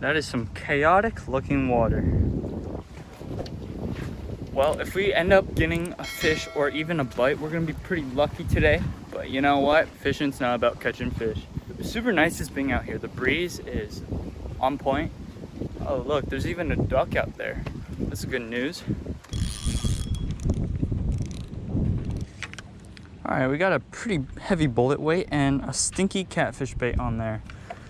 That is some chaotic looking water. Well, if we end up getting a fish or even a bite, we're gonna be pretty lucky today. But you know what? Fishing's not about catching fish. It's super nice just being out here. The breeze is on point. Oh look, there's even a duck out there. That's good news. All right, we got a pretty heavy bullet weight and a stinky catfish bait on there.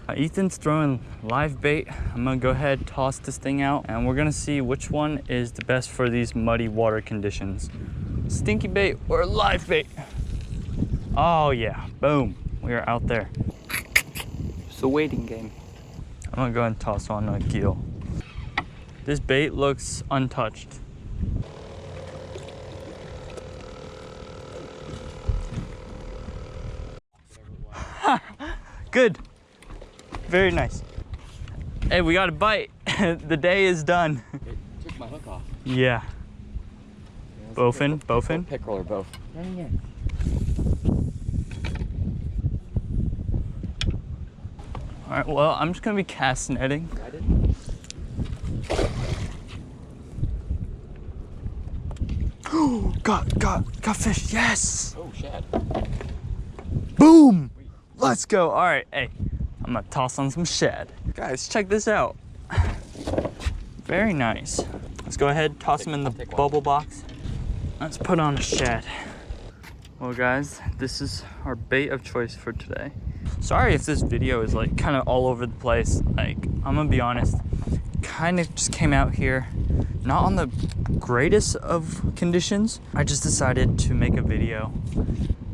Ethan's throwing live bait. I'm gonna go ahead, toss this thing out, and we're gonna see which one is the best for these muddy water conditions. Stinky bait or live bait? Oh yeah, boom, we are out there. It's a waiting game. I'm gonna go ahead and toss on a gill. This bait looks untouched. Good. Very nice. Hey, we got a bite. The day is done. It took my hook off. Yeah. Bowfin. Pickerel or both. Yeah. All right, well, I'm just gonna be cast netting. I did. got fish, yes! Oh, shad. Boom! Let's go. All right, hey, I'm gonna toss on some shad. Guys, check this out. Very nice. Let's go ahead, toss them in the bubble box. Let's put on a shad. Well guys, this is our bait of choice for today. Sorry if this video is like kind of all over the place. Like, I'm gonna be honest, kind of just came out here, not on the greatest of conditions. I just decided to make a video.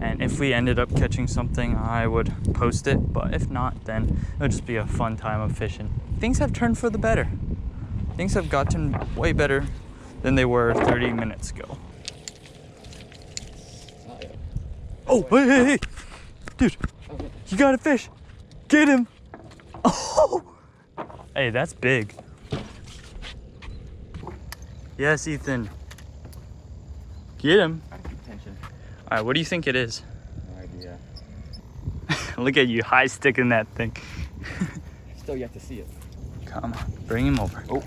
And if we ended up catching something, I would post it. But if not, then it would just be a fun time of fishing. Things have turned for the better. Things have gotten way better than they were 30 minutes ago. Oh, hey. Dude, you got a fish. Get him. Oh. Hey, that's big. Yes, Ethan. Get him. All right, what do you think it is? No idea. Look at you, high sticking that thing. Still yet to see it. Come on, bring him over. Oh.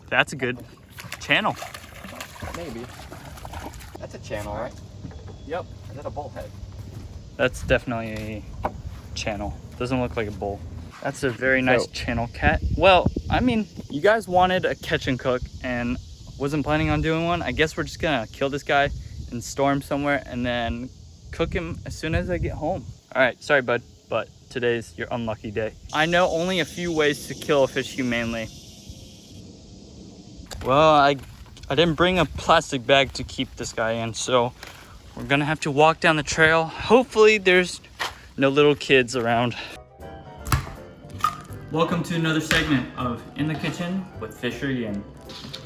That's a good channel. Maybe. That's a channel, right? Yep. Is that a bullhead? That's definitely a channel. Doesn't look like a bull. That's a very nice channel cat. Well, I mean, you guys wanted a catch and cook and wasn't planning on doing one. I guess we're just gonna kill this guy and store him somewhere and then cook him as soon as I get home. All right, sorry bud, but today's your unlucky day. I know only a few ways to kill a fish humanely. Well, I didn't bring a plastic bag to keep this guy in, so we're gonna have to walk down the trail. Hopefully there's no little kids around. Welcome to another segment of In the Kitchen with FisherYin.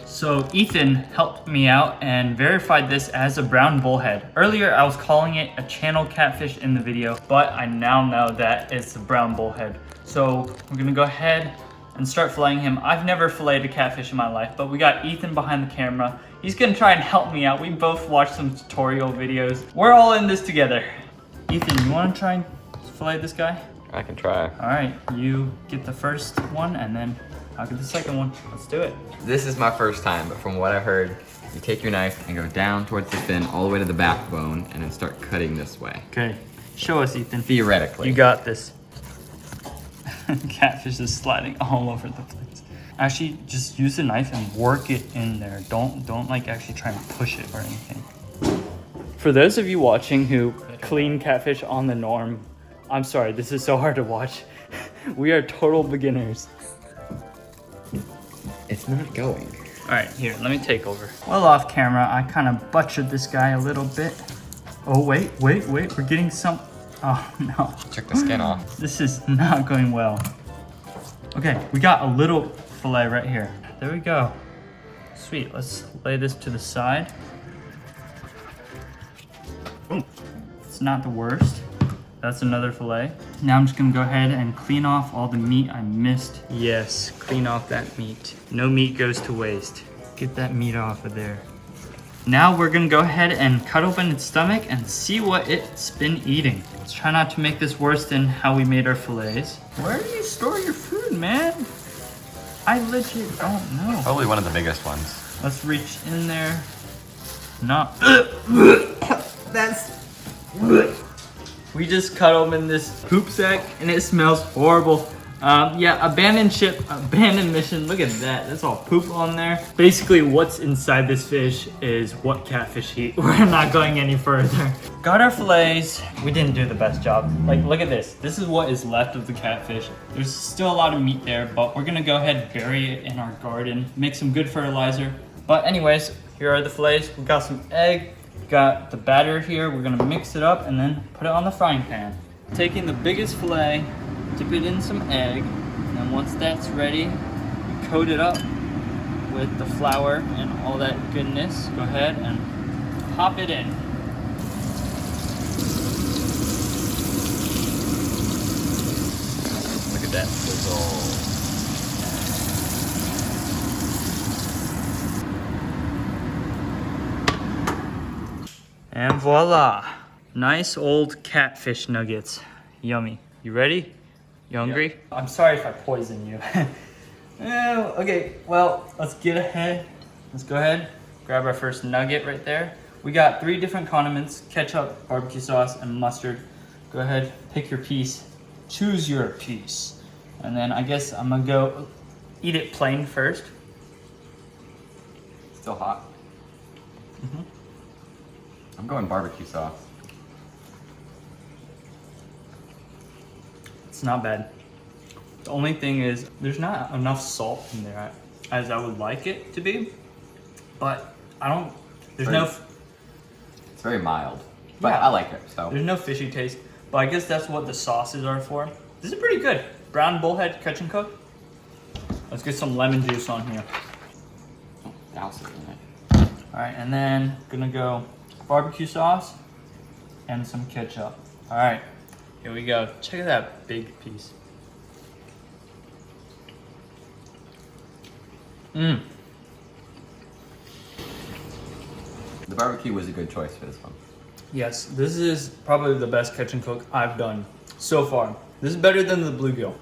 So Ethan helped me out and verified this as a brown bullhead. Earlier I was calling it a channel catfish in the video, but I now know that it's a brown bullhead. So we're gonna go ahead and start filleting him. I've never filleted a catfish in my life, but we got Ethan behind the camera. He's gonna try and help me out. We both watched some tutorial videos. We're all in this together. Ethan, you wanna try and fillet this guy? I can try. All right, you get the first one and then I'll get the second one. Let's do it. This is my first time, but from what I've heard, you take your knife and go down towards the fin all the way to the backbone and then start cutting this way. Okay, show us, Ethan. Theoretically. You got this. Catfish is sliding all over the place. Actually, just use the knife and work it in there. Don't like actually try and push it or anything. For those of you watching who clean catfish on the norm, I'm sorry, this is so hard to watch. We are total beginners. It's not going. All right, here, let me take over. Well, off camera, I kind of butchered this guy a little bit. Oh, wait, we're getting some, oh no. Took the skin off. This is not going well. Okay, we got a little fillet right here. There we go. Sweet, let's lay this to the side. Boom. It's not the worst. That's another fillet. Now I'm just gonna go ahead and clean off all the meat I missed. Yes, clean off that meat. No meat goes to waste. Get that meat off of there. Now we're gonna go ahead and cut open its stomach and see what it's been eating. Let's try not to make this worse than how we made our fillets. Where do you store your food? Dude, man. I legit don't know. Probably one of the biggest ones. Let's reach in there. No. That's... We just cut open this poop sack and it smells horrible. Yeah, abandoned ship, abandoned mission. Look at that. That's all poop on there. Basically, what's inside this fish is what catfish eat. We're not going any further. Got our fillets. We didn't do the best job. Like, look at this. This is what is left of the catfish. There's still a lot of meat there, but we're gonna go ahead and bury it in our garden, make some good fertilizer. But anyways, here are the fillets. We got some egg, got the batter here. We're gonna mix it up and then put it on the frying pan. Taking the biggest fillet, dip it in some egg, and then once that's ready, we coat it up with the flour and all that goodness. Go ahead and pop it in. Look at that sizzle. And voila, nice old catfish nuggets. Yummy. You ready? You hungry? Yeah. I'm sorry if I poison you. Okay, well, let's get ahead. Let's go ahead, grab our first nugget right there. We got 3 different condiments: ketchup, barbecue sauce, and mustard. Go ahead, pick your piece. Choose your piece. And then I guess I'm gonna go eat it plain first. Still hot. Mm-hmm. I'm going barbecue sauce. It's not bad. The only thing is there's not enough salt in there as I would like it to be, but it's very mild, but yeah, I like it, so. There's no fishy taste, but I guess that's what the sauces are for. This is pretty good. Brown bullhead catch and cook. Let's get some lemon juice on here. Oh, douse it in it. All right, and then gonna go barbecue sauce and some ketchup. All right, here we go. Check out that big piece. Mmm. The barbecue was a good choice for this one. Yes, this is probably the best catch and cook I've done so far. This is better than the bluegill.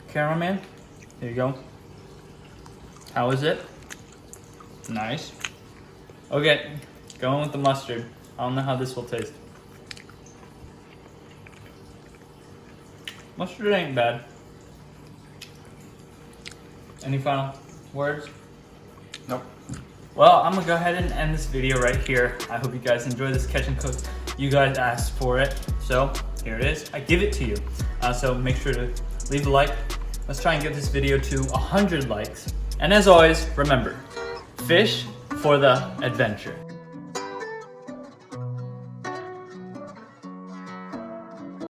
Cameraman, here you go. How is it? Nice. Okay, going with the mustard. I don't know how this will taste. Mustard ain't bad. Any final words? Nope. Well, I'm gonna go ahead and end this video right here. I hope you guys enjoy this catch and cook. You guys asked for it, so here it is. I give it to you. So make sure to leave a like. Let's try and get this video to 100 likes. And as always, remember, fish for the adventure.